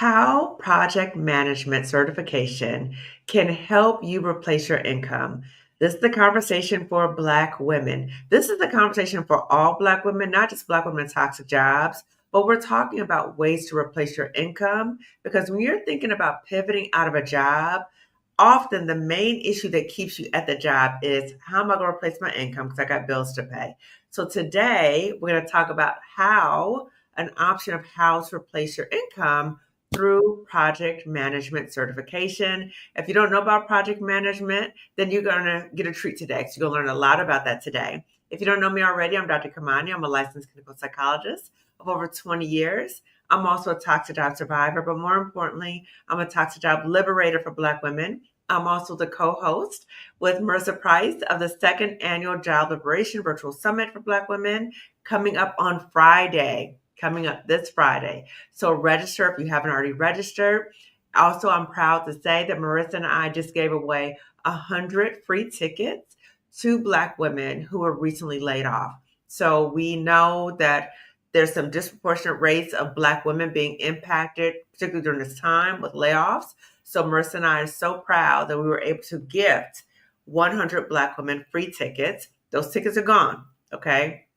How project management certification can help you replace your income. This is the conversation for Black women. This is the conversation for all Black women, not just Black women in toxic jobs, but we're talking about ways to replace your income. Because when you're thinking about pivoting out of a job, often the main issue that keeps you at the job is how am I going to replace my income because I got bills to pay. So today we're going to talk about an option of how to replace your income through project management certification. If you don't know about project management, then you're going to get a treat today. So you're going to learn a lot about that today. If you don't know me already, I'm Dr. Kamani. I'm a licensed clinical psychologist of over 20 years. I'm also a toxic job survivor, but more importantly, I'm a toxic job liberator for Black women. I'm also the co-host with Marissa Price of the second annual Job Liberation Virtual Summit for Black women coming up on Friday. Coming up this Friday. So register if you haven't already registered. Also, I'm proud to say that Marissa and I just gave away 100 free tickets to Black women who were recently laid off. So we know that there's some disproportionate rates of Black women being impacted, particularly during this time with layoffs. So Marissa and I are so proud that we were able to gift 100 Black women free tickets. Those tickets are gone, okay?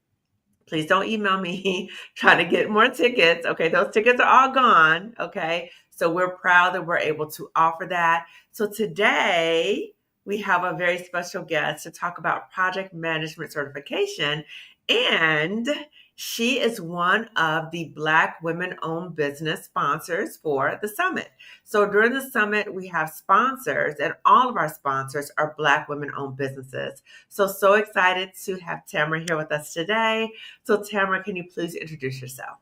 Please don't email me trying to get more tickets. Okay, those tickets are all gone. Okay, so we're proud that we're able to offer that. So today we have a very special guest to talk about project management certification. And she is one of the Black women-owned business sponsors for the summit. So during the summit, we have sponsors, and all of our sponsors are Black women-owned businesses. So excited to have Tamara here with us today. So Tamara, can you please introduce yourself?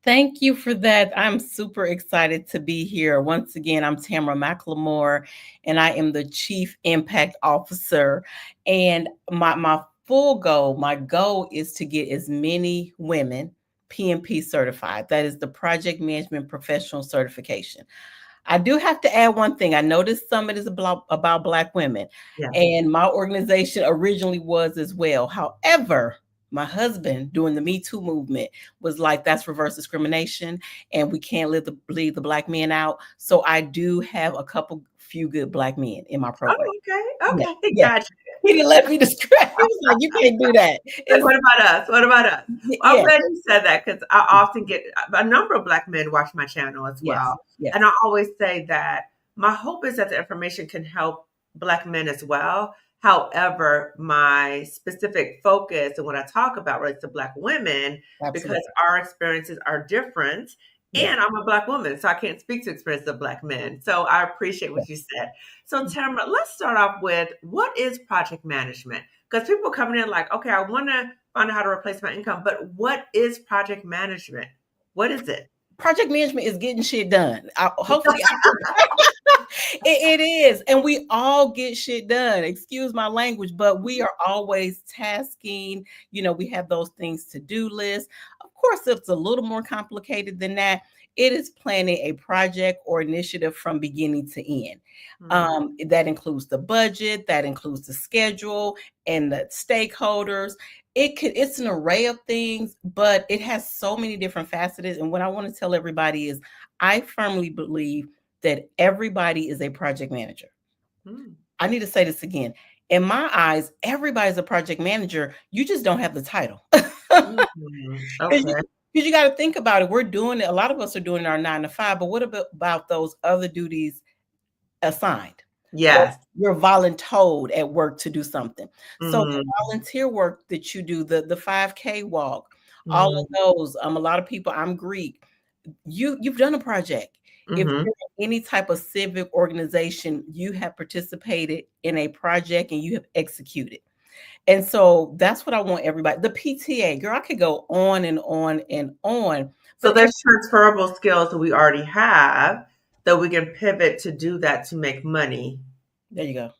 Thank you for that. I'm super excited to be here. Once again, I'm Tamara McLemore, and I am the Chief Impact Officer. And my goal is to get as many women PMP certified. That is the Project Management Professional Certification. I do have to add one thing. I know this summit is about Black women, and my organization originally was as well. However, my husband during the Me Too movement was like, that's reverse discrimination and we can't leave the Black men out. So I do have few good Black men in my program. Oh, okay. Yeah. Gotcha. He didn't let me describe. He was like, you can't do that. What about us? Well, I'm glad you said that because I often get a number of Black men watch my channel as well. Yes. And I always say that my hope is that the information can help Black men as well. However, my specific focus and what I talk about relates to Black women. Absolutely. Because our experiences are different. And I'm a Black woman, so I can't speak to experiences of Black men. So I appreciate what you said. So Tamara, let's start off with what is project management? Because people coming in like, okay, I want to find out how to replace my income, but what is project management? What is it? Project management is getting shit done. Hopefully, it is. And we all get shit done. Excuse my language, but we are always tasking. We have those things to-do lists. Of course, it's a little more complicated than that. It is planning a project or initiative from beginning to end. Mm-hmm. That includes the budget, that includes the schedule and the stakeholders. It's an array of things, but it has so many different facets. And what I want to tell everybody is I firmly believe that everybody is a project manager. I need to say this again. In my eyes, everybody's a project manager. You just don't have the title. Okay. Because you got to think about it. We're doing it. A lot of us are doing our 9 to 5, but what about those other duties assigned? Yes. You're voluntold at work to do something. Mm-hmm. So the volunteer work that you do, the 5K walk, all of those, a lot of people, I'm Greek. You've done a project. If you're in any type of civic organization, you have participated in a project and you have executed. And so that's what I want everybody. The PTA, girl, I could go on and on and on. So there's transferable skills that we already have that we can pivot to do that to make money. There you go.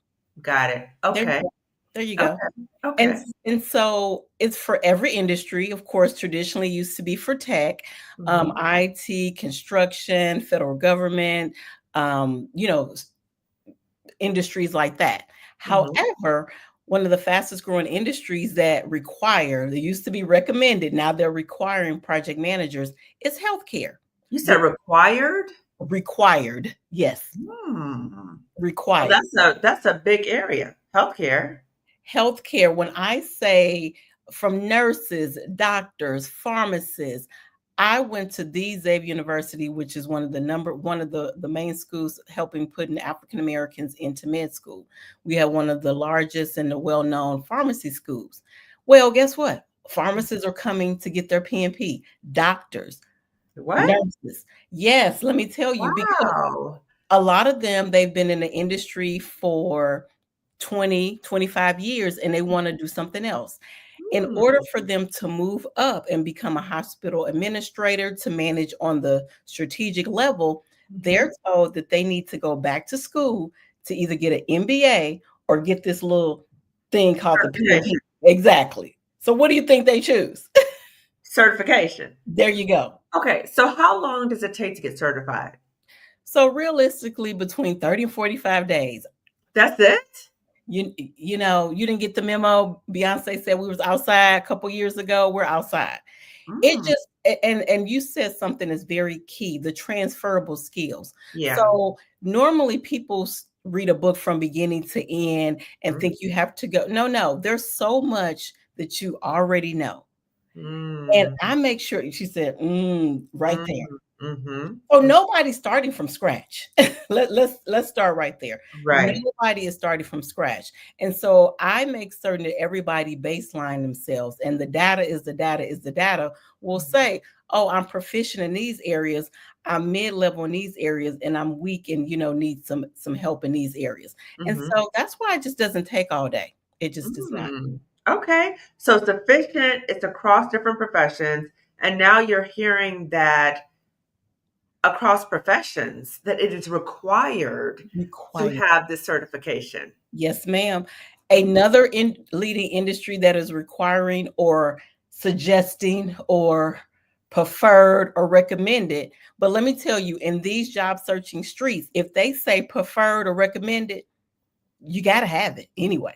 Got it. Okay. There you go. Okay. And so it's for every industry. Of course, traditionally used to be for tech, IT, construction, federal government, industries like that. However, one of the fastest growing industries that they used to be recommended, now they're requiring project managers, is healthcare. You said required? Required. Yes, Hmm. Well, required. that's a big area. Healthcare. Healthcare, when I say from nurses, doctors, pharmacists, I went to the Xavier University, which is one of the main schools helping putting African Americans into med school. We have one of the largest and the well-known pharmacy schools. Well, guess what? Pharmacists are coming to get their PNP, doctors, What? nurses. Yes, let me tell you, because Wow. a lot of them, they've been in the industry for 20, 25 years and they want to do something else. In Hmm. order for them to move up and become a hospital administrator to manage on the strategic level, Mhm. they're told that they need to go back to school to either get an MBA or get this little thing called the PMP. Certification. Exactly. So what do you think they choose? Certification. There you go. Okay, so how long does it take to get certified? So realistically, between 30 and 45 days. That's it? You know, you didn't get the memo. Beyonce said we was outside a couple years ago. We're outside. It Mm. just and you said something is very key, the transferable skills. Yeah. So normally people read a book from beginning to end and Mm. think you have to go. No, no, there's so much that you already know. And Mm. I make sure she said, right there. Mm. Mhm. So Mm. nobody's starting from scratch. Let's start right there. Right. Nobody is starting from scratch. And so I make certain that everybody baseline themselves and the data is the data is the data will Mhm. say, "Oh, I'm proficient in these areas. I'm mid-level in these areas and I'm weak and need some help in these areas." And Mhm. so that's why it just doesn't take all day. It just does not. Mm. Okay. So it's efficient, it's across different professions, and now you're hearing that across professions that it is required to Required. have this certification. Yes, ma'am. Mm. Another leading industry that is requiring or suggesting or preferred or recommended. But let me tell you, in these job searching streets, if they say preferred or recommended, you got to have it anyway.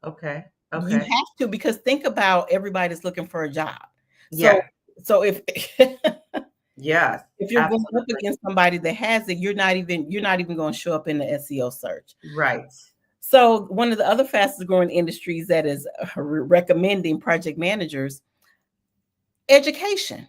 Okay. You Okay. have to, because think about everybody's looking for a job. So, Yeah. so if Yes. if you're going up Absolutely. against somebody that has it, you're not even going to show up in the SEO search. Right. So one of the other fastest growing industries that is recommending project managers, education.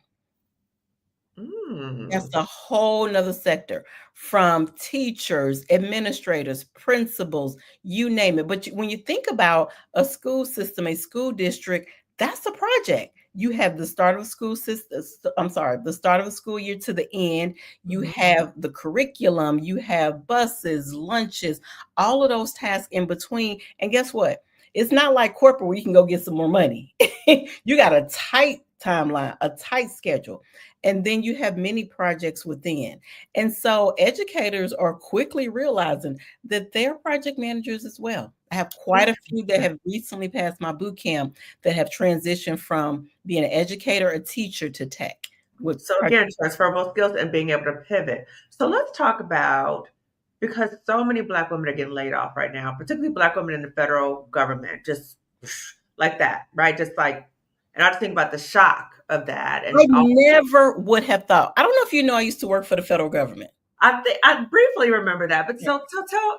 That's Mm. a whole nother sector, from teachers, administrators, principals, you name it. But when you think about a school system, a school district, that's a project. You have the start of a school system, I'm sorry, the start of a school year to the end. You Mhm. have the curriculum, you have buses, lunches, all of those tasks in between. And guess what? It's not like corporate where you can go get some more money. You got a tight timeline, a tight schedule. And then you have many projects within. And so educators are quickly realizing that they're project managers as well. I have quite a few that have recently passed my boot camp that have transitioned from being an educator, a teacher to tech with So again, transferable skills and being able to pivot. So let's talk about, because so many Black women are getting laid off right now, particularly Black women in the federal government, just like that, right? Just like, and I just think about the shock of that, and I never would have thought. I don't know if you know, I used to work for the federal government. I briefly remember that, but so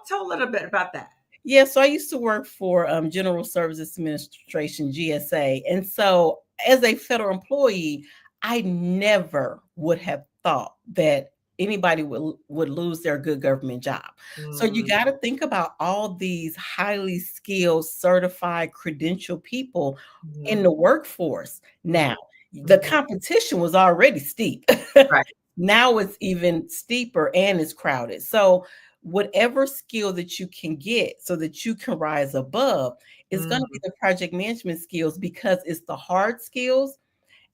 tell a little bit about that. Yeah, so I used to work for General Services Administration, GSA. And so as a federal employee, I never would have thought that anybody would lose their good government job. So you Mm, got to think about all these highly skilled, certified, credentialed people in mhm, the workforce. mhm, Now, the mhm. competition was already steep. Right. Now it's even steeper and it's crowded. So whatever skill that you can get so that you can rise above is going to be Mm, the project management skills, because it's the hard skills.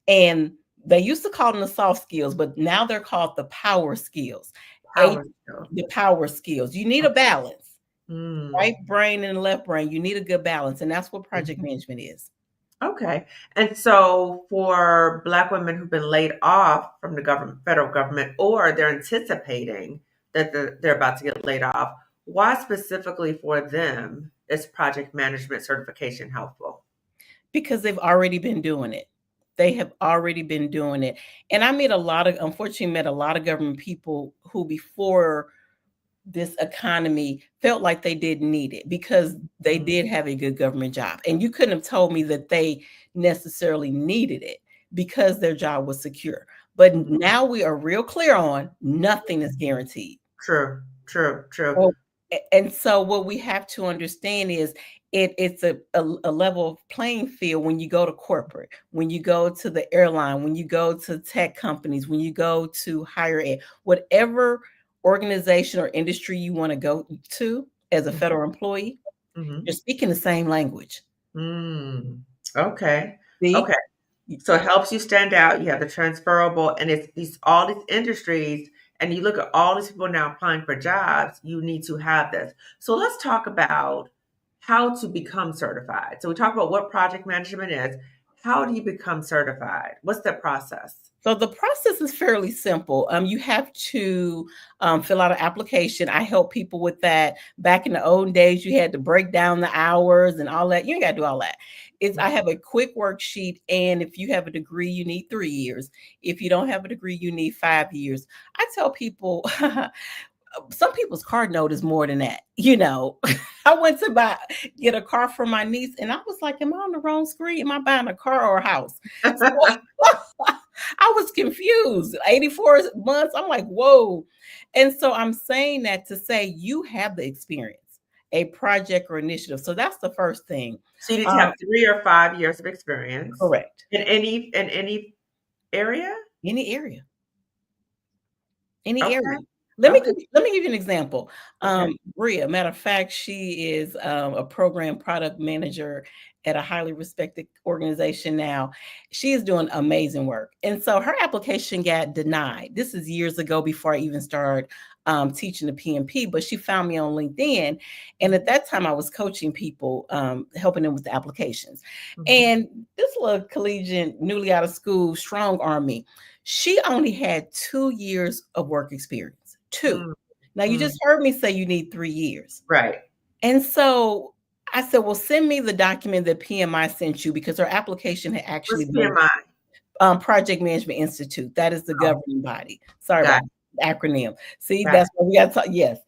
And they used to call them the soft skills, but now they're called the power skills. A, power skills. the power skills. You need a balance, Mm, right brain and left brain. You need a good balance. And that's what project mhm. management is. Okay. And so for Black women who've been laid off from the government, federal government, or they're anticipating that they're about to get laid off, why specifically for them is project management certification helpful? Because they've already been doing it. They have already been doing it. And I met a lot of, unfortunately, met a lot of government people who before this economy felt like they didn't need it because they Mhm. did have a good government job. And you couldn't have told me that they necessarily needed it because their job was secure. But Mhm. now we are real clear on nothing is guaranteed. True, true, true. Well, and so what we have to understand is it's a level playing field when you go to corporate, when you go to the airline, when you go to tech companies, when you go to higher ed, whatever organization or industry you want to go to as a Mhm. federal employee, Mhm. you're speaking the same language. Mm. Okay. See? Okay. So it helps you stand out. You have the transferable, and it's these all these industries, and you look at all these people now applying for jobs. You need to have this. So let's talk about how to become certified. So we talk about what project management is. How do you become certified? What's the process? So the process is fairly simple. You have to fill out an application. I help people with that. Back in the old days, you had to break down the hours and all that. You ain't got to do all that. I have a quick worksheet, and if you have a degree, you need 3 years. If you don't have a degree, you need 5 years. I tell people some people's car note is more than that. I went to get a car for my niece, and I was like, "Am I on the wrong screen? Am I buying a car or a house?" So I was confused. 84 months. I'm like, "Whoa!" And so I'm saying that to say you have the experience, a project or initiative. So that's the first thing. So you need to Um, have 3 or 5 years of experience Correct. in any area. Any area. Any Okay. area. Let me Okay. give you let me give you an example. Okay. Bria, matter of fact, she is a program product manager at a highly respected organization now. She is doing amazing work. And so her application got denied. This is years ago before I even started teaching the PMP, but she found me on LinkedIn. And at that time, I was coaching people, helping them with the applications. Mhm. And this little collegiate, newly out of school, strong army, she only had 2 years of work experience. Two. Mm. Now, you Mm. just heard me say you need 3 years. Right. And so I said, well, send me the document that PMI sent you because her application had actually What's been PMI? Project Management Institute. That is the Oh, governing body. Sorry got about the acronym. See, got that's what we got to talk. Yes.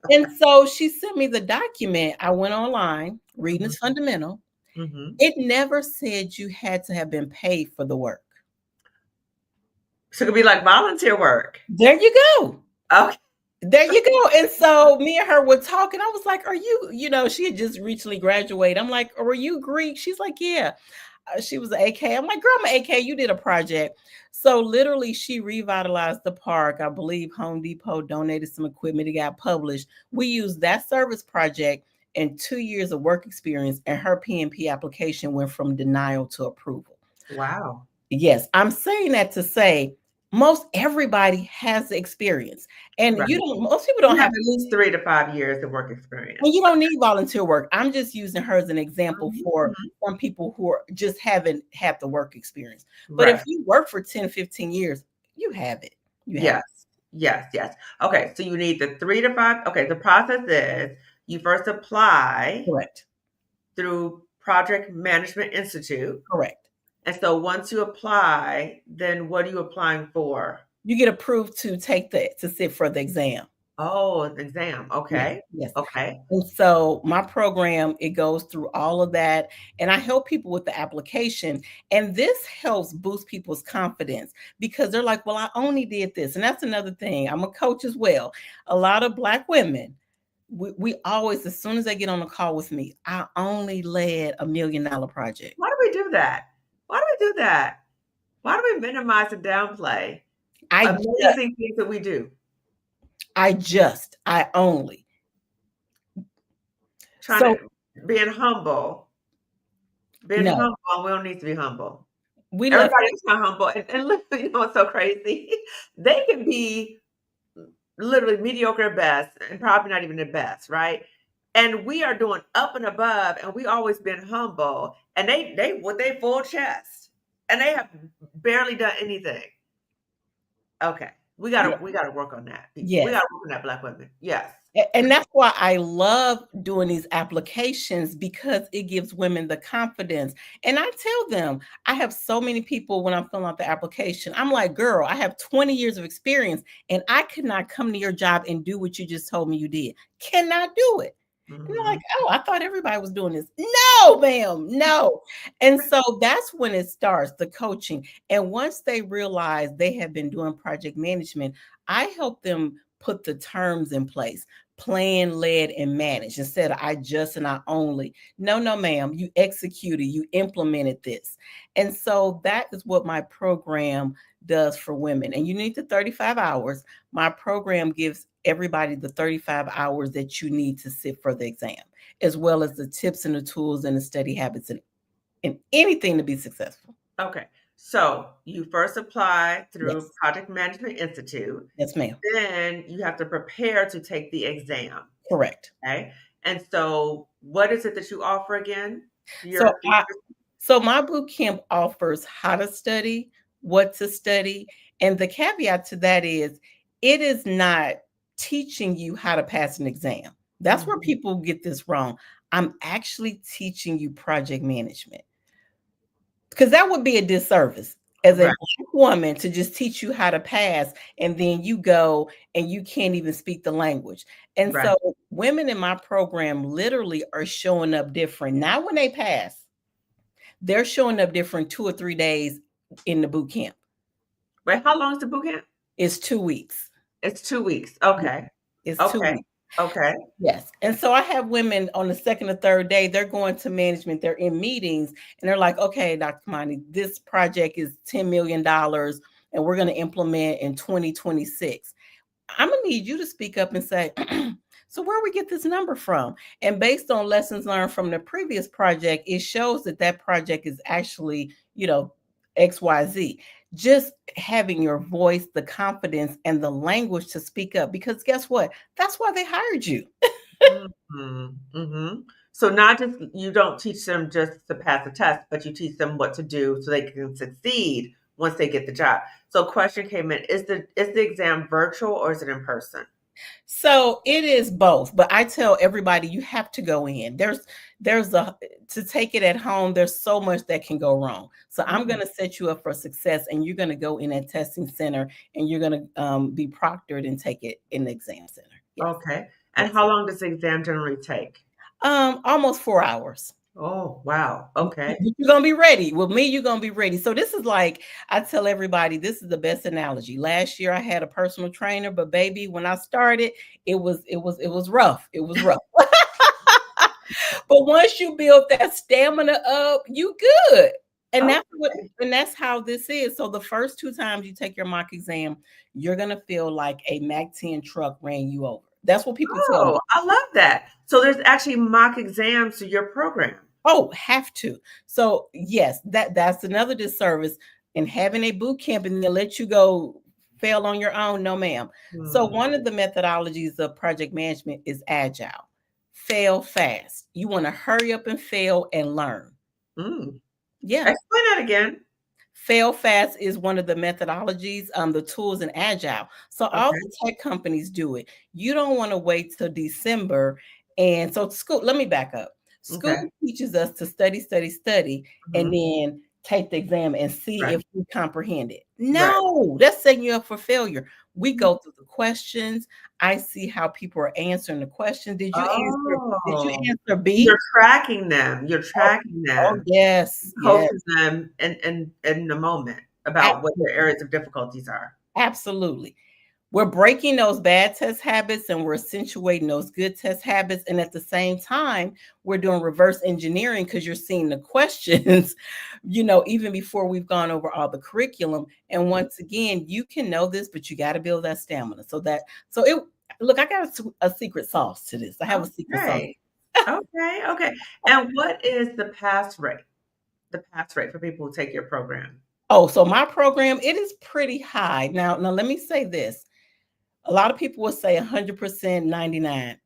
And so she sent me the document. I went online. Reading Mhm. is fundamental. Mhm. It never said you had to have been paid for the work. So it could be like volunteer work. There you go. Okay. There you go. And so me and her were talking. I was like, "Are you, she had just recently graduated." I'm like, "Were you Greek?" She's like, "Yeah." She was an AK. I'm like, "Girl, I'm an AK. You did a project." So literally, she revitalized the park. I believe Home Depot donated some equipment. It got published. We used that service project and 2 years of work experience, and her PNP application went from denial to approval. Wow. Yes, I'm saying that to say most everybody has the experience, and Right. most people You don't have have, at least 3 to 5 years of work experience. and you don't need volunteer work. I'm just using her as an example Mhm, for mhm. some people who are just haven't had the work experience. But if Right. you work for 10, 15 years, you have it. You have Yes. it. Yes, yes. Okay, so you need the 3 to 5. Okay, the process is you first apply Correct. through Project Management Institute. Correct. And so once you apply, then what are you applying for? You get approved to sit for the exam. Oh, an exam. Yes, Okay. yes. Okay. And so my program, it goes through all of that, and I help people with the application. And this helps boost people's confidence because they're like, well, I only did this. And that's another thing. I'm a coach as well. A lot of Black women, we always, as soon as they get on a call with me, I only led $1 million project. Why do we do that? Why do we do that? Why do we minimize and downplay I just, amazing things that we do? I only. Trying So to being humble. Being no, humble, we don't need to be humble. we love, Everybody's not humble. And look, you know what's so crazy? They can be literally mediocre at best and probably not even the best, right? And we are doing up and above, and we always been humble. And they with their full chest, and they have barely done anything. Okay, we yeah, gotta work on that. We yes. gotta work on that, Black women. Yes. And that's why I love doing these applications, because it gives women the confidence. And I tell them, I have so many people when I'm filling out the application, I'm like, girl, I have 20 years of experience and I could not come to your job and do what you just told me you did. Cannot do it. And they're like, Mhm. oh, I thought everybody was doing this. No, ma'am, no. And so that's when it starts, the coaching. And once they realize they have been doing project management, I help them put the terms in place: plan, led, and manage, instead of I just and I only. No, no, ma'am, you executed, you implemented this. And so that is what my program does for women. And you need the 35 hours. My program gives everybody the 35 hours that you need to sit for the exam, as well as the tips and the tools and the study habits and anything to be successful. Okay. So you first apply through Yes. Project Management Institute. Yes, ma'am. Then you have to prepare to take the exam. Correct. Okay. And so what is it that you offer again? So Your I so my boot camp offers how to study, what to study, and the caveat to that is it is not teaching you how to pass an exam. That's where Mhm. people get this wrong. I'm actually teaching you project management, because that would be a disservice as a Right, Black woman to just teach you how to pass and then you go and you can't even speak the language. And right. so women in my program literally are showing up different. Not when they pass, they're showing up different 2 or 3 days in the boot camp. Wait, how long is the boot camp? It's 2 weeks. It's 2 weeks. Yeah, Okay. it's 2 Okay. weeks. Okay. Yes. And so I have women on the second or third day, they're going to management, they're in meetings, and they're like, okay, Dr. Kamani, this project is $10 million and we're going to implement in 2026. I'm going to need you to speak up and say, so where we get this number from? And based on lessons learned from the previous project, it shows that that project is actually, XYZ. Just having your voice, the confidence, and the language to speak up. Because guess what? That's why they hired you. Mhm. Mhm. So not just you don't teach them just to pass the test, but you teach them what to do so they can succeed once they get the job. So question came in, is the exam virtual or is it in person? So it is both, but I tell everybody you have to go in. There's a to take it at home, there's so much that can go wrong. So I'm Mm, going to set you up for success, and you're going to go in a testing center, and you're going to be proctored and take it in the exam center. Yes. okay. And Yes. how long does the exam generally take? Almost 4 hours. Oh, wow. Okay. You're gonna be ready. With me, you're gonna be ready. So this is like I tell everybody, this is the best analogy. Last year I had a personal trainer, but baby, when I started, it was rough. It was rough. But once you build that stamina up, you good. And Oh, that's how this is. So the first 2 times you take your mock exam, you're gonna feel like a Mac 10 truck ran you over. That's what people tell me. oh, I love that. So there's actually mock exams to your program. Oh, have to. So yes, that's another disservice in having a boot camp and then let you go fail on your own. No, ma'am. So Hmm. one of the methodologies of project management is agile. Fail fast. You want to hurry up and fail and learn. Mm. Yeah. Explain that again. Fail fast is one of the methodologies, the tools in agile. So all Okay. the tech companies do it. You don't want to wait till December. And so school, let me back up. School Okay. teaches us to study, study, study, and Mhm. then take the exam and see Right. if we comprehend it. Right. No, that's setting you up for failure. We Mhm. go through the questions. I see how people are answering the question. Did you Oh, answer you're B? tracking them. You're Oh, tracking oh them, yes, yes. coaching them in the moment about what their areas of difficulties are. Absolutely. We're breaking those bad test habits and we're accentuating those good test habits. And at the same time, we're doing reverse engineering because you're seeing the questions, even before we've gone over all the curriculum. And once again, you can know this, but you got to build that stamina. Look, I got a secret sauce to this. I have a secret sauce. Okay. Okay, okay. And what is the pass rate? The pass rate for people who take your program? Oh, so my program, it is pretty high. Now let me say this. A lot of people will say 100%, 99.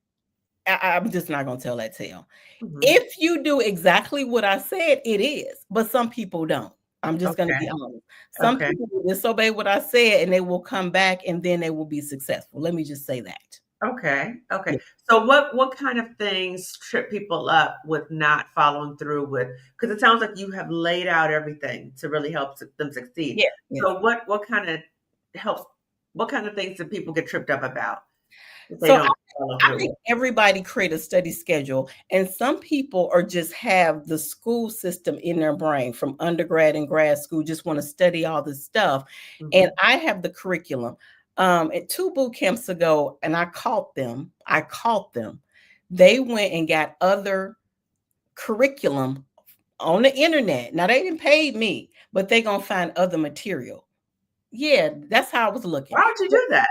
I'm just not going to tell that tale. Mhm. If you do exactly what I said, it is, but some people don't. I'm just going to Okay, be honest. Some okay. people will disobey what I said and they will come back and then they will be successful. Let me just say that. Okay. Okay. Yeah. So what kind of things trip people up with not following through with, because it sounds like you have laid out everything to really help them succeed. Yeah. Yes. So what kind of helps, what kind of things do people get tripped up about if they So don't follow I through think with? everybody create a study schedule, and some people are just have the school system in their brain from undergrad and grad school, just want to study all this stuff. And Mhm. I have the curriculum. At 2 boot camps ago, and I caught them. I caught them. They went and got other curriculum on the internet. Now they didn't pay me, but they gonna find other material. Yeah, that's how I was looking. Why would you do that?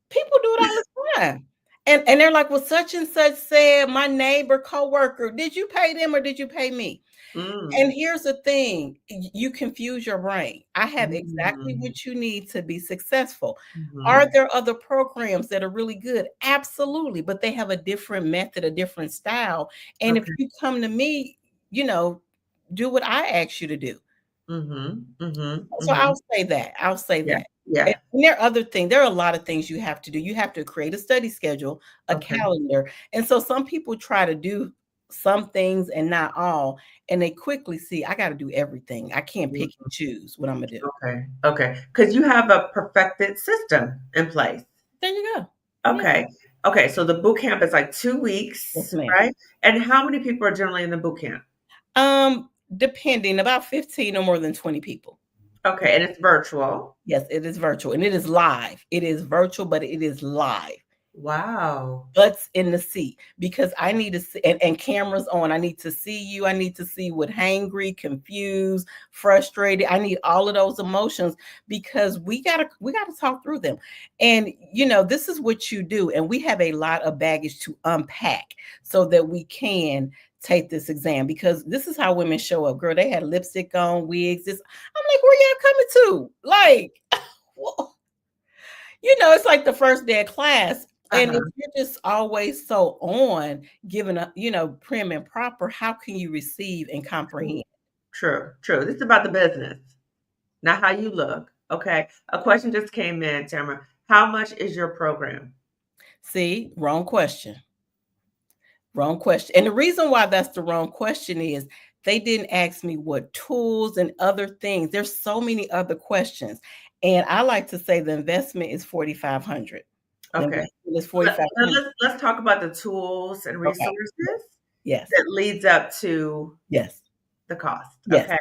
People do it all the time. And they're like, well, such and such said, my neighbor, coworker, did you pay them or did you pay me? And Mm. here's the thing, you confuse your brain. I have exactly Mm. what you need to be successful. Are Mhm. there other programs that are really good? Absolutely, but they have a different method, a different style. And if Okay. you come to me, you know, do what I ask you to do. Mhm. Mhm. So I'll Mhm. say that. I'll say Yeah. that. Yeah. And there are other things. There are a lot of things you have to do. You have to create a study schedule, a Okay. calendar. And so some people try to do some things and not all, and they quickly see I got to do everything. I can't pick and choose what I'm gonna do. Okay, okay, because you have a perfected system in place. There you go. Yeah. Okay, okay, so the boot camp is like 2 Yes, weeks, ma'am. right? And how many people are generally in the boot camp? Depending, about 15 or more than 20 people. Okay, and it's virtual. Yes, it is virtual and it is live. It is virtual, but it is live. Wow. Butts in the seat because I need to see and cameras on. I need to see you. I need to see what hangry, confused, frustrated. I need all of those emotions because we gotta talk through them. And this is what you do. And we have a lot of baggage to unpack so that we can take this exam because this is how women show up. Girl, they had lipstick on, wigs. This I'm like, where y'all coming to? Like, well, it's like the first day of class. And if Uh-huh. you're just always so on, giving up, prim and proper, how can you receive and True, comprehend? true, true. This is about the business, not how you look. Okay, a question just came in, Tamara. How much is your program? See, wrong question. Wrong question. And the reason why that's the wrong question is they didn't ask me what tools and other things. There's so many other questions. And I like to say the investment is 4,500. The Okay, investment is Let- 4,500. let's talk about the tools and Okay. resources Yes. that leads up to Yes. the cost. Yes. Okay.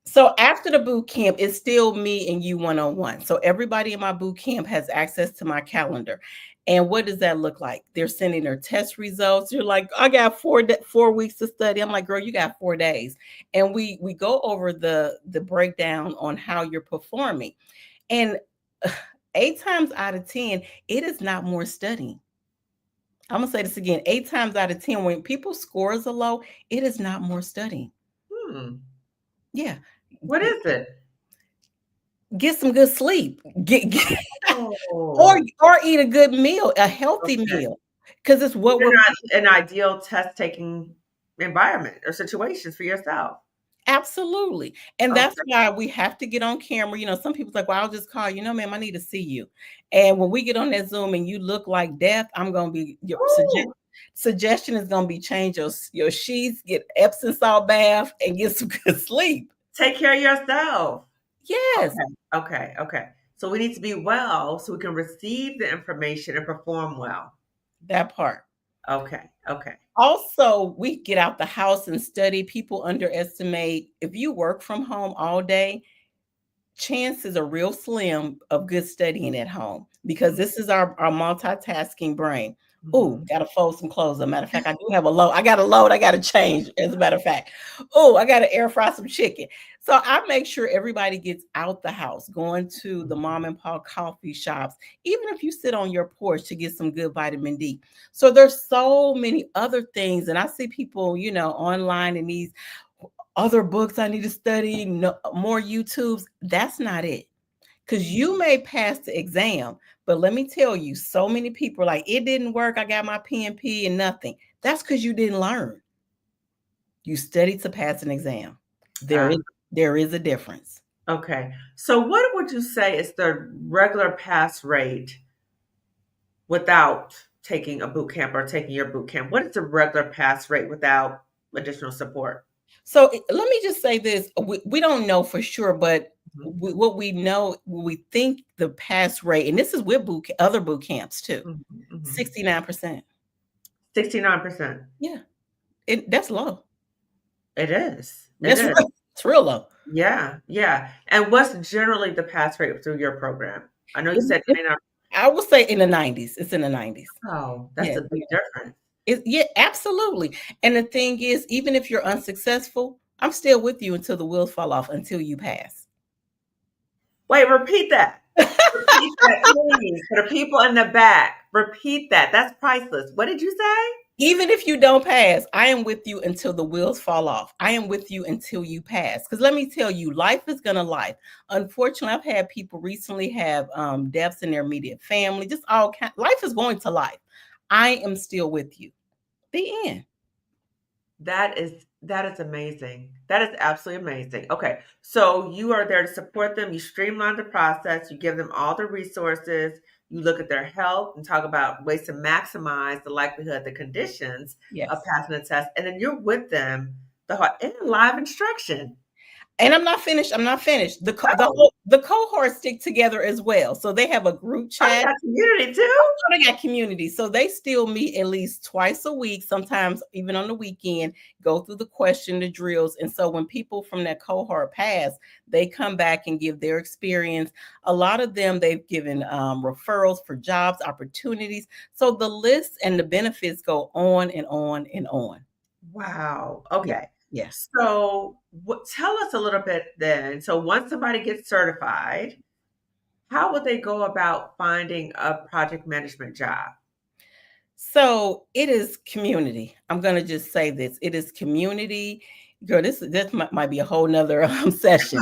So after the boot camp, it's still me and you one-on-one. So everybody in my boot camp has access to my calendar. And what does that look like? They're sending their test results. You're like, I got 4 weeks to study. I'm like, girl, you got 4 days. And we go over the breakdown on how you're performing. And 8 times out of 10, it is not more studying. I'm gonna say this again. 8 times out of 10, when people's scores are low, it is not more studying. Hmm. Yeah. What is it? Get some good sleep. Get or Oh, or eat a good meal, a healthy okay. meal, because it's what You're we're not an ideal test taking environment or situations for yourself. absolutely. And that's Okay. why we have to get on camera. Some people's like, well, I'll just call you. No, ma'am, I need to see you. And when we get on that Zoom and you look like death, I'm gonna be your Ooh, suggestion is gonna be change your sheets, get Epsom salt bath, and get some good sleep. take care of yourself. Yes, Okay. Okay. Okay. So we need to be well so we can receive the information and perform well. that part. Okay. Okay. Also, we get out the house and study. People underestimate if you work from home all day, chances are real slim of good studying at home because this is our multitasking brain. Oh, Mhm. gotta fold some clothes. As a matter of fact, I do have a load. I got a load. I gotta change. As a matter of fact, oh, I gotta air fry some chicken. So I make sure everybody gets out the house, going to the mom and pop coffee shops, even if you sit on your porch to get some good vitamin D. So there's so many other things, and I see people, online in these other books I need to study, no, more YouTubes. That's not it. Because you may pass the exam, but let me tell you, so many people are like, it didn't work. I got my PMP and nothing. That's because you didn't learn. You studied to pass an exam. There Ah, is there is a difference. okay. So what would you say is the regular pass rate without taking a boot camp or taking your boot camp? What is the regular pass rate without additional support? So let me just say this: we don't know for sure, but Mhm, what we know, we think the pass rate, and this is with other boot camps too, mhm, mhm. 69%. 69%. Yeah, that's low. It is. It That's is. real. It's real low. Yeah, yeah. And what's generally the pass rate through your program? I know you It- said it- 99. I will say in the 90s. It's in the 90s. Oh, that's Yeah, a big difference. yeah, absolutely. And the thing is, even if you're unsuccessful, I'm still with you until the wheels fall off, until you pass. Wait, repeat that. Repeat that, please. For the people in the back, repeat that. That's priceless. What did you say? Even if you don't pass, I am with you until the wheels fall off. I am with you until you pass. Because let me tell you, life is gonna life. Unfortunately, I've had people recently have deaths in their immediate family. Just all kind. Life is going to life. I am still with you. The end. That is amazing. That is absolutely amazing. Okay, so you are there to support them. You streamline the process. You give them all the resources. You look at their health and talk about ways to maximize the likelihood, the conditions of Yes. passing the test, and then you're with them the whole in live instruction. And I'm not finished. I'm not finished. Oh, The cohorts stick together as well. So they have a group oh, you chat. got community too. They got community. So they still meet at least twice a week, sometimes even on the weekend, go through the question, the drills. And so when people from that cohort pass, they come back and give their experience. A lot of them, they've given referrals for jobs, opportunities. So the list and the benefits go on and on and on. Wow. Yeah. Okay. Yeah. So, tell us a little bit then. So, once somebody gets certified, how would they go about finding a project management job? So it is community. I'm gonna just say this. It is community. Girl, this might be a whole nother session.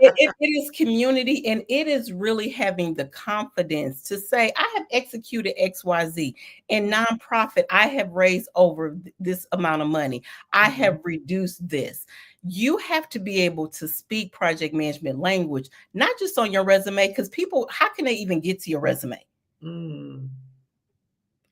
It is community, and it is really having the confidence to say, I have executed XYZ. In nonprofit, I have raised over this amount of money. I Mhm. have reduced this. You have to be able to speak project management language, not just on your resume, because people, how can they even get to your resume? Mm.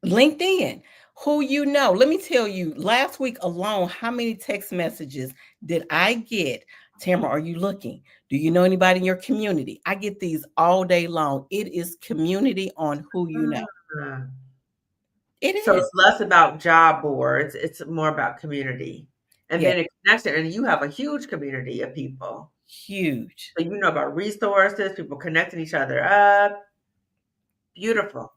LinkedIn, who you know. Let me tell you, last week alone, how many text messages did I get? Tamara, are you looking? Do you know anybody in your community? I get these all day long. It is community on who you know. Ah. It So is it's less about job boards, it's more about community and yeah, being a connection. And you have a huge community of people. huge. So you know about resources, people connecting each other up. Beautiful.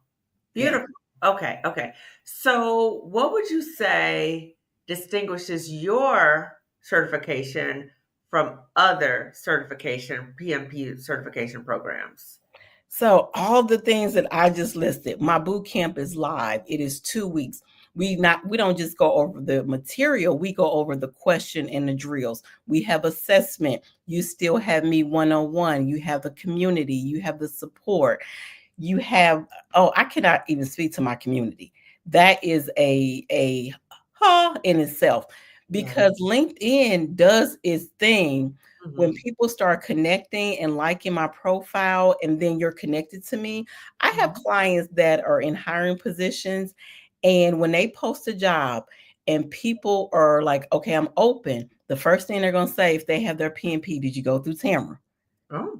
Yeah. Beautiful. Okay, okay. So what would you say distinguishes your certification from other certification, PMP certification programs? So all the things that I just listed, my boot camp is live. It is 2 weeks. We don't just go over the material, we go over the question and the drills. We have assessment. You still have me one-on-one. You have the community, you have the support. You have oh, I cannot even speak to my community. That is a in itself, Yeah. because LinkedIn does its thing. When Mhm. people start connecting and liking my profile, and then you're connected to me, I have Mhm. clients that are in hiring positions, and when they post a job and people are like, okay, I'm open, the first thing they're going to say, if they have their PNP, did you go through Tamara? Oh.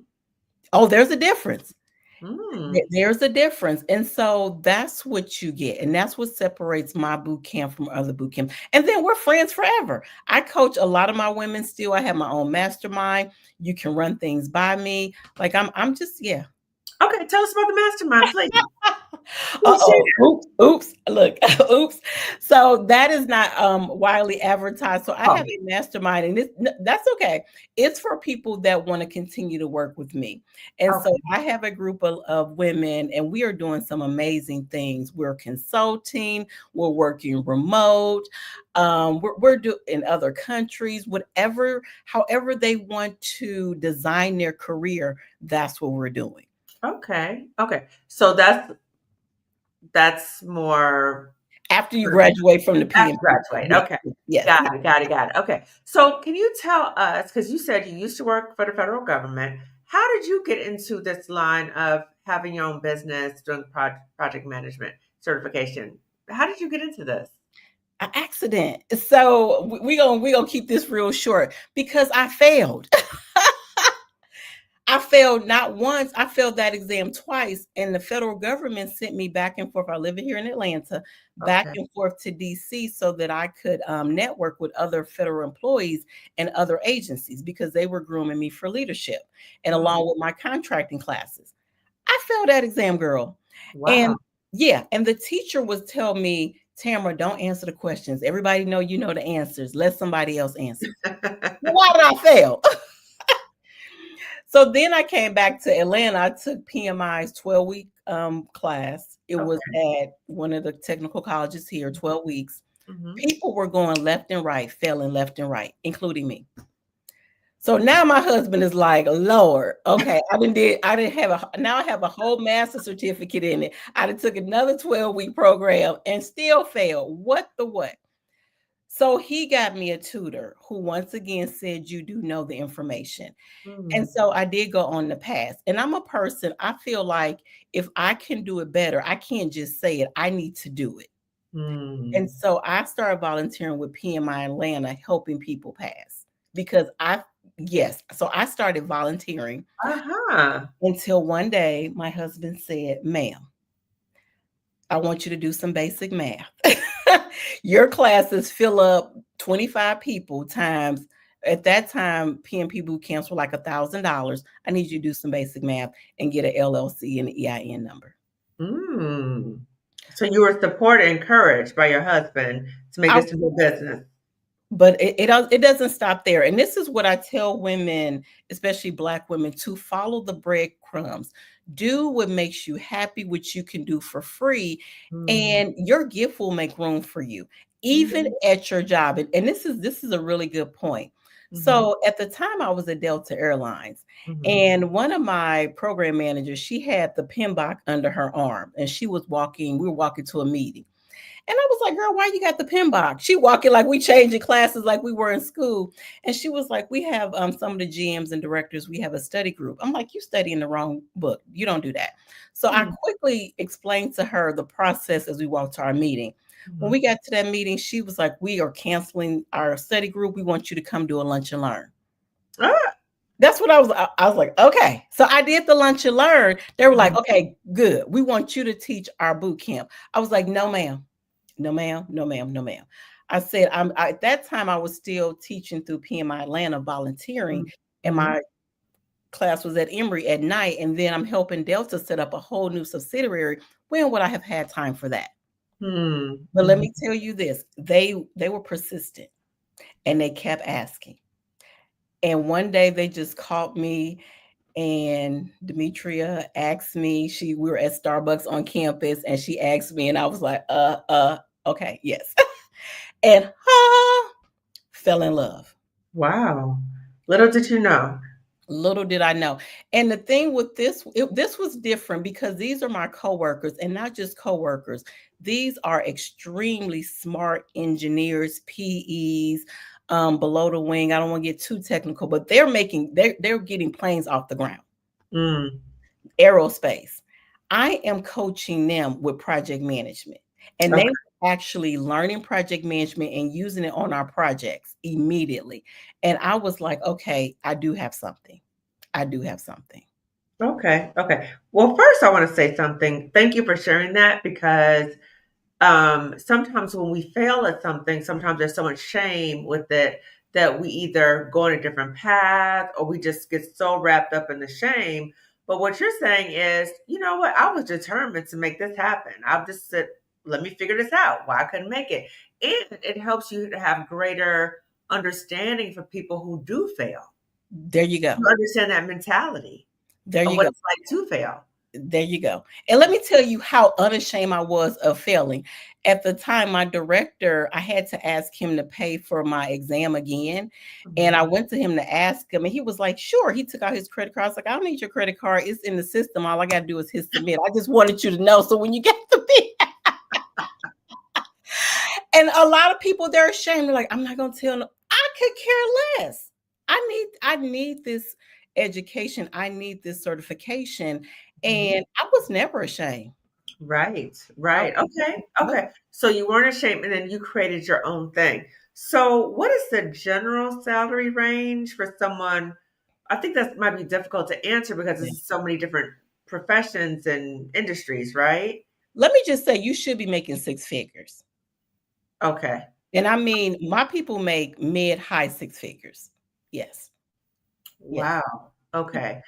Oh, there's a difference. Mm. There's a difference. And so that's what you get. And that's what separates my boot camp from other boot camps. And then we're friends forever. I coach a lot of my women still. I have my own mastermind. You can run things by me. Like I'm just, yeah. Okay, tell us about the mastermind, please. Please Uh-oh. share. Oops. Oops. Look. Oops. So that is not widely advertised. So I have Oh, a mastermind, and that's okay. It's for people that want to continue to work with me. And so okay. I have a group of women, and we are doing some amazing things. We're consulting, we're working remote, we're doing in other countries, whatever, however they want to design their career, that's what we're doing. Okay. Okay. So that's more After you sort of graduate from the after PMP. graduate. Yes, Okay. yes, Got yes. it, got it, got it. Okay. So can you tell us, because you said you used to work for the federal government, how did you get into this line of having your own business, doing project management certification. How did you get into this? An accident. So we gonna keep this real short because I failed. I failed not once, I failed that exam twice, and the federal government sent me back and forth. I live here in Atlanta, back Okay. and forth to DC so that I could network with other federal employees and other agencies because they were grooming me for leadership and Mm. along with my contracting classes. I failed that exam, girl. And Wow. yeah, and the teacher was tell me, Tamara, don't answer the questions. Everybody know you know the answers. Let somebody else answer. Why did I fail? So then I came back to Atlanta. I took PMI's 12-week class. It was Okay. at one of the technical colleges here, 12 weeks. Hmm. People were going left and right, failing left and right, including me. So now my husband is like, Lord, okay, I didn't have now I have a whole master's certificate in it. I done took another 12-week program and still failed. What the what? So he got me a tutor who once again said, you do know the information. And Mm. so I did go on the path. And I'm a person, I feel like if I can do it better, I can't just say it. I need to do it. And Mm. so I started volunteering with PMI Atlanta, helping people pass because yes. So I started volunteering Uh-huh. until one day my husband said, ma'am, I want you to do some basic math. Your classes fill up 25 people times. At that time, PMP boot camps were like $1,000. I need you to do some basic math and get an LLC and an EIN number. Mm. So you were supported, encouraged by your husband to make I this a new business. But it doesn't stop there. And this is what I tell women, especially Black women, to follow the breadcrumbs. Do what makes you happy, which you can do for free, Mm. and your gift will make room for you, even Mhm. at your job. And this is a really good point. Mhm. So at the time, I was at Delta Airlines, Mhm. and one of my program managers, she had the PMBOK under her arm, and she was walking. We were walking to a meeting. And I was like, girl, why you got the pin box? She walking like we changing classes like we were in school. And she was like, we have some of the GMs and directors, we have a study group. I'm like, you studying the wrong book. You don't do that. So I Mm. quickly explained to her the process as we walked to our meeting. When Mhm. we got to that meeting, she was like, we are canceling our study group. We want you to come do a lunch and learn. Ah. That's what I was like, okay. So I did the lunch and learn. They were like, Mhm. okay, good. We want you to teach our boot camp. I was like, no, ma'am. No, ma'am. No, ma'am. No, ma'am. I said, at that time, I was still teaching through PMI Atlanta, volunteering, and Mhm. my class was at Emory at night. And then I'm helping Delta set up a whole new subsidiary. When would I have had time for that? Mhm. But let Mhm. me tell you this: they were persistent, and they kept asking. And one day they just called me, and Demetria asked me, we were at Starbucks on campus, and she asked me, and I was like, okay, yes. And fell in love. Wow. Little did you know. Little did I know. And the thing with this was different because these are my coworkers, and not just coworkers. These are extremely smart engineers, PEs, below the wing. I don't want to get too technical, but they're getting planes off the ground. Mm. Aerospace. I am coaching them with project management, and they Okay. were actually learning project management and using it on our projects immediately. And I was like, okay, I do have something. I do have something. Okay. Okay. Well, first I want to say something. Thank you for sharing that because sometimes when we fail at something, sometimes there's so much shame with it that we either go on a different path or we just get so wrapped up in the shame. But what you're saying is, you know what? I was determined to make this happen. I'll just sit, let me figure this out, why I couldn't make it. And it helps you to have greater understanding for people who do fail. There you go. You understand that mentality There of you what go. it's like to fail. There you go. And let me tell you how unashamed I was of failing. At the time, my director, I had to ask him to pay for my exam again. And I Mhm. went to him to ask him, and he was like, sure. He took out his credit card. I was like, I don't need your credit card. It's in the system. All I got to do is hit submit. I just wanted you to know. So when you get the bill, and a lot of people, they're ashamed. They're like, I'm not going to tell no. I could care less. I need this education. I need this certification. And I was never ashamed. Right, I right. Okay, was. okay. So you weren't ashamed and then you created your own thing. So what is the general salary range for someone? I think that might be difficult to answer because Yeah. there's so many different professions and industries, right? Let me just say, you should be making six figures. Okay. And I mean, my people make mid high six figures. Yes. Yes. Wow. Okay.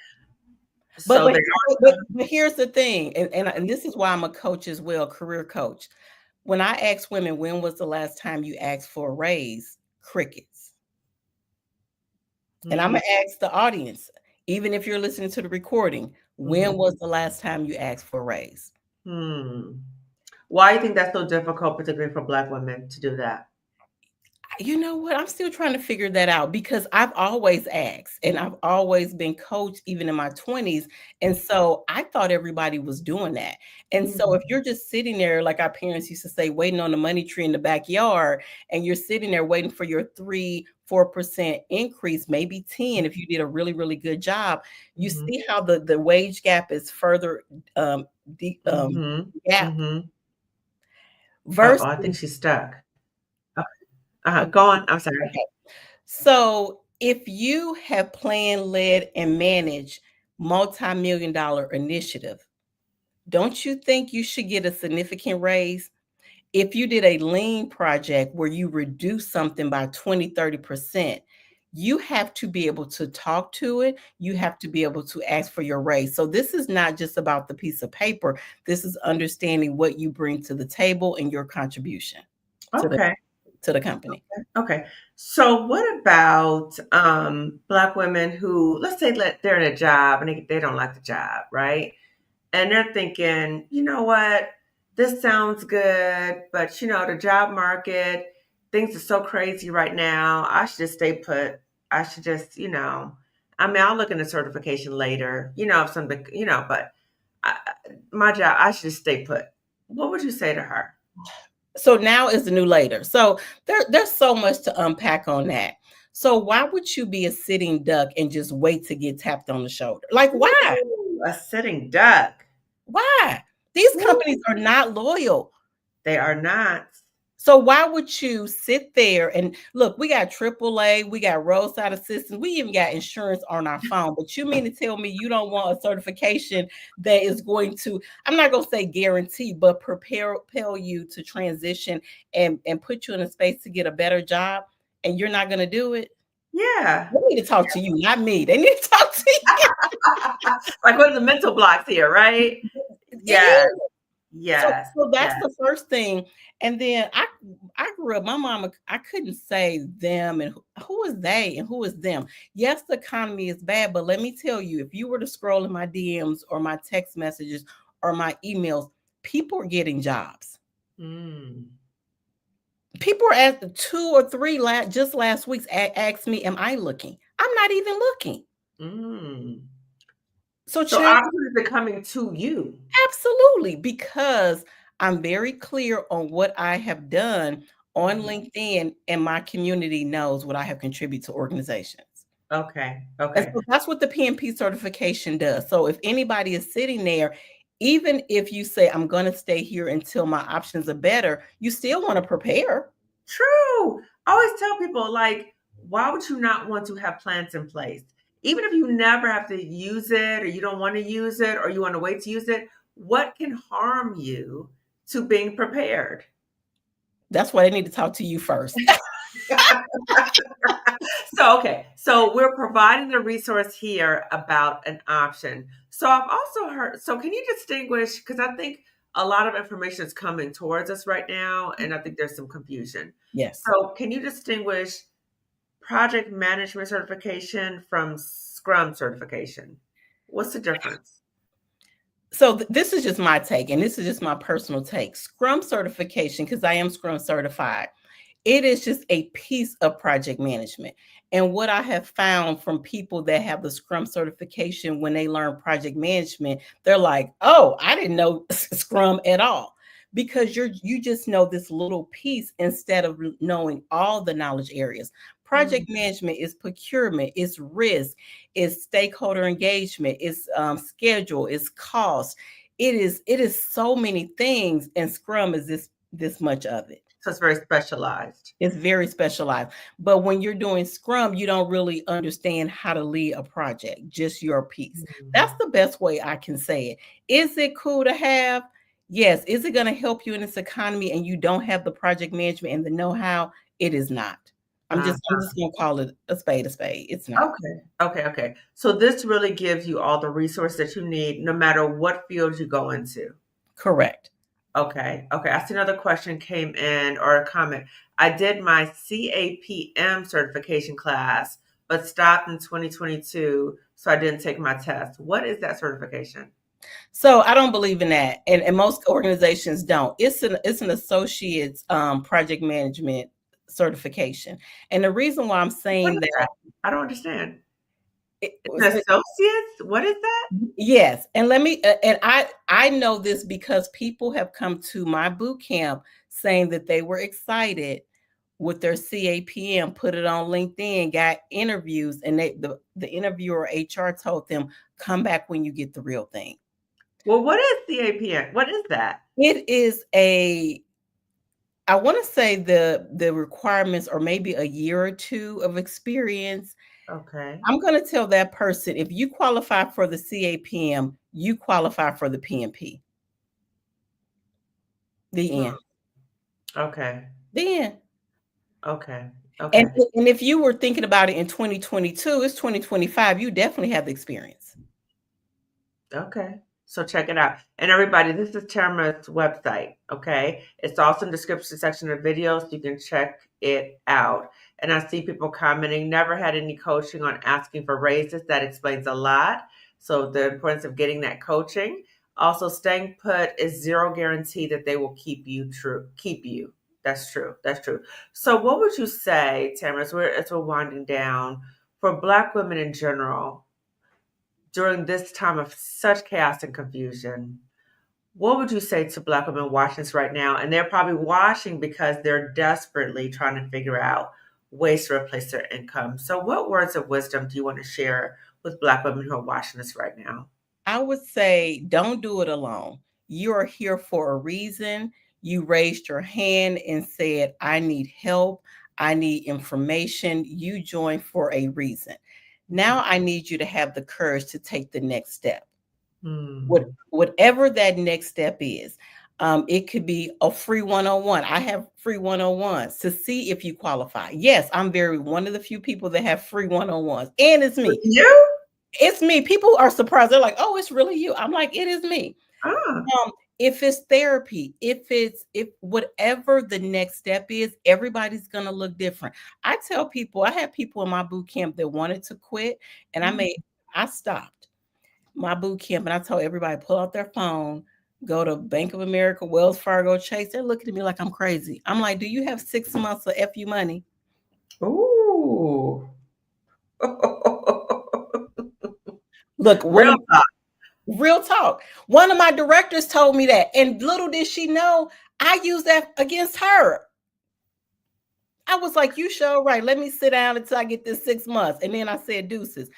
But So but they but here's the thing, and this is why I'm a coach as well, career coach. When I ask women, when was the last time you asked for a raise? Crickets. And I'm mm, gonna ask the audience, even if you're listening to the recording, when mhm, was the last time you asked for a raise? hmm. Why do you think that's so difficult, particularly for Black women, to do that? You know what? I'm still trying to figure that out because I've always asked and I've always been coached even in my 20s. And so I thought everybody was doing that. And so Mm, if you're just sitting there, like our parents used to say, waiting on the money tree in the backyard, and you're sitting there waiting for your 3-4% increase, maybe 10 if you did a really, really good job, you mhm, see how the wage gap is further um, the mhm, gap mhm. Uh-oh, versus I think she's stuck. Okay. okay. Go on. I'm sorry. So, if you have planned, led, and managed multi-million dollar initiative, don't you think you should get a significant raise? If you did a lean project where you reduce something by 20-30%, you have to be able to talk to it. You have to be able to ask for your raise. So this is not just about the piece of paper. This is understanding what you bring to the table and your contribution to the Okay. to the company. Okay. So what about Black women who, let's say, they're in a job and they don't like the job, right? And they're thinking, you know what, this sounds good, but the job market, things are so crazy right now. I should just stay put. I should just, I mean, I'll look into certification later, if something, but I, my job, I should just stay put. What would you say to her? So now is the new later. So there's so much to unpack on that. So why would you be a sitting duck and just wait to get tapped on the shoulder? Like why? Ooh, a sitting duck. Why? These companies Ooh, are not loyal. they are not. So why would you sit there and look, we got AAA, we got roadside assistance, we even got insurance on our phone. But you mean to tell me you don't want a certification that is going to, I'm not gonna say guarantee, but propel you to transition and put you in a space to get a better job, and you're not gonna do it? Yeah. They need to talk to you, not me. They need to talk to you. Like, what are the mental blocks here, right? It Yes, is. So yes, so that's yes. the first thing, and then I grew up, my mama, I couldn't say them and who is they and who is them. Yes, the economy is bad, but let me tell you, if you were to scroll in my DMs or my text messages or my emails, people are getting jobs. Mm, People are at 2 or 3 just last week asked me, "Am I looking?" I'm not even looking. mm. So So change. opportunities are coming to you. Absolutely, because I'm very clear on what I have done on Mhm. LinkedIn, and my community knows what I have contributed to organizations. Okay, And okay. so that's what the PMP certification does. So if anybody is sitting there, even if you say, I'm going to stay here until my options are better, you still want to prepare. True. I always tell people, like, why would you not want to have plans in place? Even if you never have to use it or you don't want to use it or you want to wait to use it, what can harm you to being prepared? That's why they need to talk to you first. So, okay. So we're providing the resource here about an option. So I've also heard, so can you distinguish, because I think a lot of information is coming towards us right now, and I think there's some confusion. Yes. So can you distinguish project management certification from Scrum certification? What's the difference? So this is just my take, and this is just my personal take. Scrum certification, because I am Scrum certified, it is just a piece of project management. And what I have found from people that have the Scrum certification, when they learn project management, they're like, "Oh, I didn't know Scrum at all." Because you just know this little piece instead of knowing all the knowledge areas. Project management is procurement, it's risk, it's stakeholder engagement, it's schedule, it's cost. It is so many things, and Scrum is this much of it. So it's very specialized. It's very specialized. But when you're doing Scrum, you don't really understand how to lead a project, just your piece. That's the best way I can say it. Is it cool to have? Yes. Is it going to help you in this economy and you don't have the project management and the know-how? It is not. I'm just going to call it a spade a spade. It's not. Okay. So this really gives you all the resources that you need, no matter what field you go into. Correct. Okay. I see another question came in, or a comment. I did my CAPM certification class, but stopped in 2022, so I didn't take my test. What is that certification? So I don't believe in that, and most organizations don't. It's an associate's project management certification, and the reason why I'm saying that, I don't understand. it, Associates? What is that? yes, and let me and I know this because people have come to my boot camp saying that they were excited with their CAPM, put it on LinkedIn, got interviews, and the interviewer HR told them, come back when you get the real thing. Well, what is CAPM? What is that? It is I want to say the requirements are maybe a year or two of experience. Okay. I'm going to tell that person, if you qualify for the CAPM, you qualify for the PMP. The end. Okay. The end. Okay. And if you were thinking about it in 2022, it's 2025, you definitely have the experience. Okay. So check it out. And everybody, this is Tamara's website, okay? It's also in the description section of videos, so you can check it out. And I see people commenting, never had any coaching on asking for raises. That explains a lot. So the importance of getting that coaching. Also, staying put is zero guarantee that they will keep you. That's true. So what would you say, Tamara, as we're winding down, for Black women in general, during this time of such chaos and confusion, what would you say to Black women watching this right now? And they're probably watching because they're desperately trying to figure out ways to replace their income. So what words of wisdom do you want to share with Black women who are watching this right now? I would say, don't do it alone. You are here for a reason. You raised your hand and said, I need help. I need information. You joined for a reason. Now I need you to have the courage to take the next step. Whatever that next step is. It could be a free 101. I have free 101s to see if you qualify. Yes, I'm one of the few people that have free 101s. And it's me. You? It's me. People are surprised. They're like, oh, it's really you. I'm like, it is me. If it's therapy, if whatever the next step is, everybody's going to look different. I tell people, I had people in my boot camp that wanted to quit, and I stopped my boot camp and I told everybody, pull out their phone, go to Bank of America, Wells Fargo, Chase. They're looking at me like I'm crazy. I'm like, do you have 6 months of FU money? Ooh. Look, real talk. One of my directors told me that, and little did she know, I used that against her. I was like, you sure right. Let me sit down until I get this 6 months. And then I said deuces.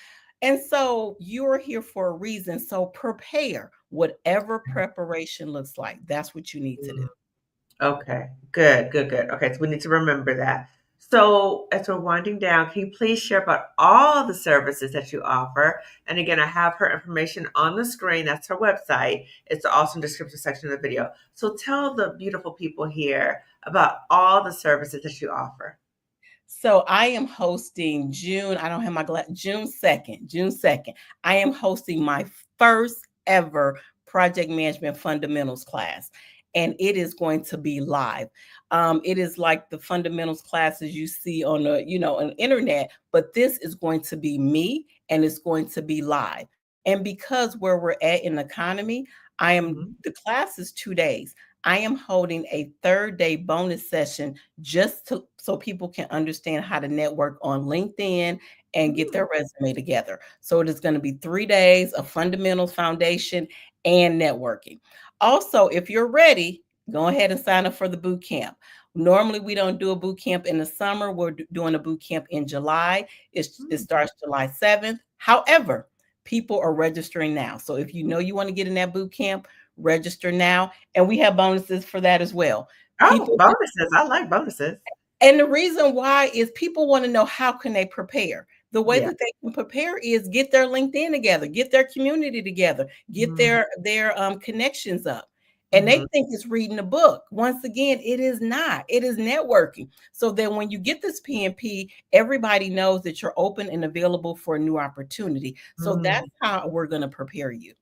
And so you're here for a reason. So prepare. Whatever preparation looks like, that's what you need to do. Okay, good. Okay, so we need to remember that. So as we're winding down, can you please share about all the services that you offer? And again, I have her information on the screen. That's her website. It's also in the description section of the video. So tell the beautiful people here about all the services that you offer. So I am hosting June 2nd. I am hosting my first ever project management fundamentals class. And it is going to be live. It is like the fundamentals classes you see on the, on the internet, but this is going to be me and it's going to be live. And because where we're at in the economy, the class is 2 days. I am holding a 3rd day bonus session just so people can understand how to network on LinkedIn and get their resume together. So it is going to be 3 days of fundamentals, foundation, and networking. Also, if you're ready, go ahead and sign up for the boot camp. Normally, we don't do a boot camp in the summer. We're doing a boot camp in July. It Mm. starts July 7th. However, people are registering now. So if you know you want to get in that boot camp, register now. And we have bonuses for that as well. Oh, People, bonuses. I like bonuses. and the reason why is people want to know how can they prepare. The way Yeah. that they can prepare is get their LinkedIn together, get their community together, get Mm-hmm. their connections up. And they Mm-hmm. think it's reading a book. Once again, it is not. It is networking. So that when you get this PMP, everybody knows that you're open and available for a new opportunity. So Mm. that's how we're going to prepare you.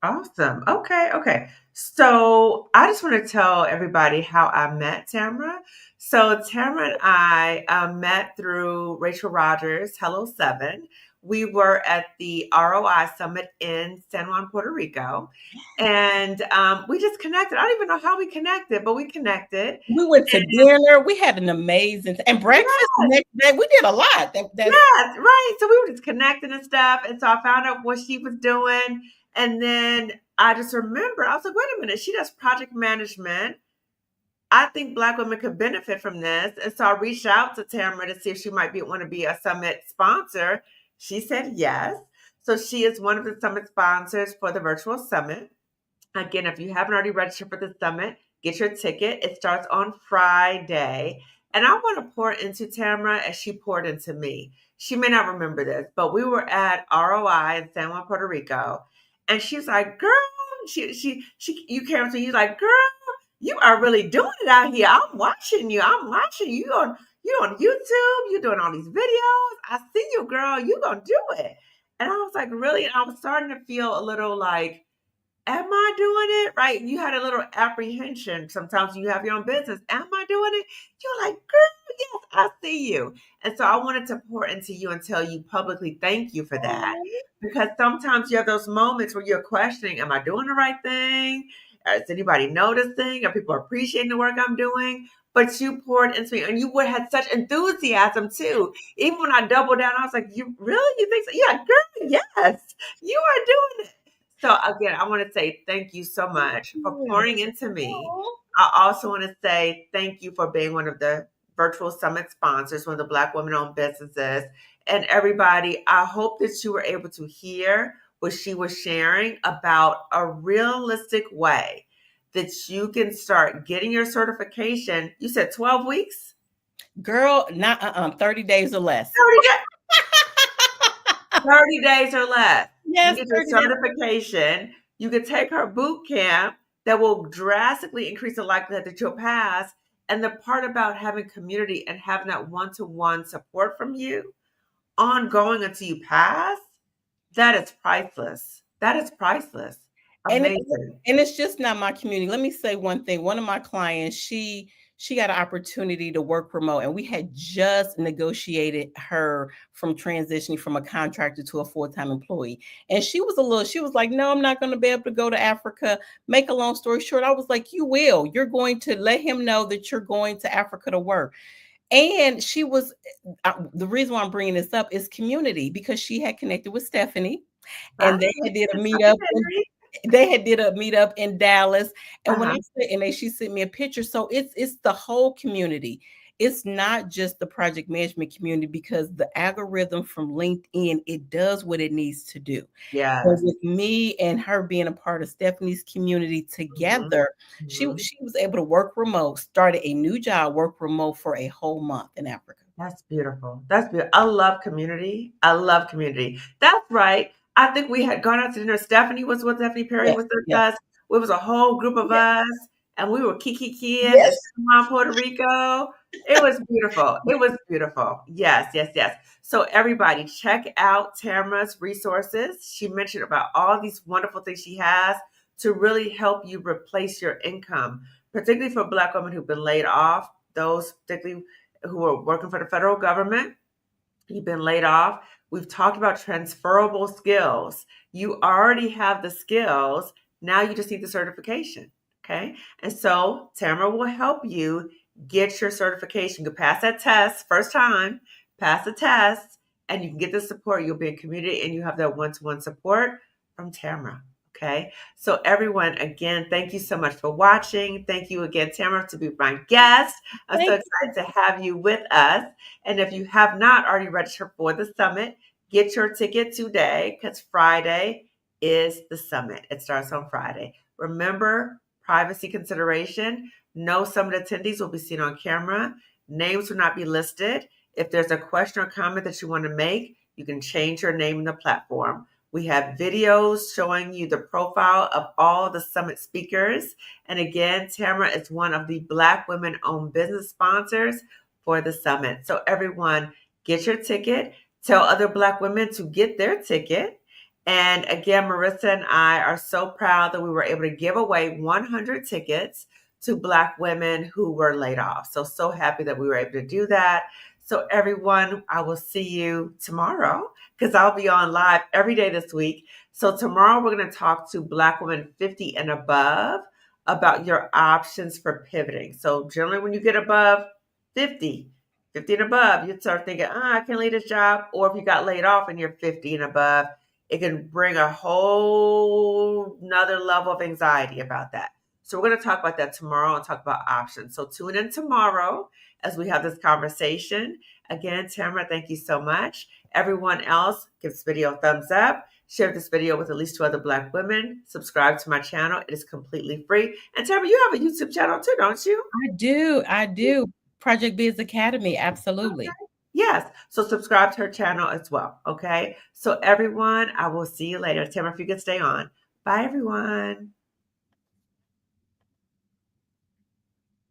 Awesome. Okay. Okay. So I just want to tell everybody how I met Tamara. So Tamara and I met through Rachel Rogers, Hello Seven. We were at the ROI Summit in San Juan, Puerto Rico, and we just connected. I don't even know how we connected, but we connected. We went to dinner. We had an amazing and breakfast the next day. We did a lot. That's Yes, right. So we were just connecting and stuff. And so I found out what she was doing. And then I just remember, I was like, wait a minute, she does project management. I think Black women could benefit from this. And so I reached out to Tamara to see if she might want to be a summit sponsor. She said yes. So she is one of the summit sponsors for the virtual summit. Again, if you haven't already registered for the summit, get your ticket. It starts on Friday. And I want to pour into Tamara as she poured into me. She may not remember this, but we were at ROI in San Juan, Puerto Rico. And she's like, girl, you came to me, you're like, girl, you are really doing it out here. I'm watching you. I'm watching you you on YouTube. You're doing all these videos. I see you, girl. You gonna do it. And I was like, really? And I was starting to feel a little like, am I doing it right? You had a little apprehension. Sometimes you have your own business. Am I doing it? You're like, girl, yes, I see you. And so I wanted to pour into you and tell you publicly thank you for that. Because sometimes you have those moments where you're questioning, am I doing the right thing? Is anybody noticing? Are people appreciating the work I'm doing? But you poured into me and you would had such enthusiasm too. Even when I doubled down, I was like, you really? You think so? Yeah, girl, yes, you are doing it. So again, I want to say thank you so much for pouring into me. I also want to say thank you for being one of the virtual summit sponsors, one of the Black women-owned businesses. And everybody, I hope that you were able to hear what she was sharing about a realistic way that you can start getting your certification. You said 12 weeks? girl, not 30 days or less. 30 days. 30 days or less. You Yes, get your 30 days. certification. You can take her boot camp that will drastically increase the likelihood that you'll pass. And the part about having community and having that one-to-one support from you ongoing until you pass, that is priceless. That is priceless. and it, Amazing. and it's just not my community. Let me say one thing. One of my clients, she got an opportunity to work remote, and we had just negotiated her from transitioning from a contractor to a full-time employee. And she was like, no, I'm not going to be able to go to Africa. Make a long story short, I was like, you will. You're going to let him know that you're going to Africa to work. And she was the reason why I'm bringing this up is community, because she had connected with Stephanie, and they had did a meetup. They had did a meetup in Dallas, and when I Uh-huh. said, and she sent me a picture. So it's the whole community. It's not just the project management community, because the algorithm from LinkedIn, it does what it needs to do. But Yes. with me and her being a part of Stephanie's community Mhm. together, Mhm. she was able to work remote, started a new job, work remote for a whole month in Africa. That's beautiful. That's beautiful. I love community. I love community. That's right. I think we had gone out to dinner. Stephanie was with Stephanie Perry Yes, was with yes, us. It was a whole group of yes, us, and we were kikiing in yes. San Juan, Puerto Rico. It was beautiful. It was beautiful. Yes, yes, yes. So everybody, check out Tamara's resources. She mentioned about all these wonderful things she has to really help you replace your income, particularly for Black women who've been laid off. Those particularly who are working for the federal government, you've been laid off. We've talked about transferable skills. You already have the skills. Now you just need the certification. Okay. And so Tamara will help you get your certification. You can pass that test first time, pass the test, and you can get the support. You'll be in community and you have that one-to-one support from Tamara. Okay. So everyone, again, thank you so much for watching. Thank you again, Tamara, to be my guest. I'm so Thank excited to have you with us. And if you have not already registered for the summit, get your ticket today because Friday is the summit. It starts on Friday. Remember, privacy consideration. No summit attendees will be seen on camera. Names will not be listed. If there's a question or comment that you want to make, you can change your name in the platform. We have videos showing you the profile of all the summit speakers. And again, Tamara is one of the Black women-owned business sponsors for the summit. So everyone, get your ticket. Tell other Black women to get their ticket. And again, Marissa and I are so proud that we were able to give away 100 tickets to Black women who were laid off. So happy that we were able to do that. So everyone, I will see you tomorrow because I'll be on live every day this week. So tomorrow we're going to talk to Black women 50 and above about your options for pivoting. So generally when you get above 50, 50 and above, you start thinking, I can leave this job. Or if you got laid off and you're 50 and above, it can bring a whole nother level of anxiety about that. So we're going to talk about that tomorrow and talk about options. So tune in tomorrow as we have this conversation. Again, Tamara, thank you so much. Everyone else, give this video a thumbs up. Share this video with at least 2 other Black women. Subscribe to my channel. It is completely free. And Tamara, you have a YouTube channel too, don't you? I do. Project Biz Academy, absolutely. Yes. So subscribe to her channel as well. Okay. So everyone, I will see you later. Tamara, if you can stay on. Bye, everyone.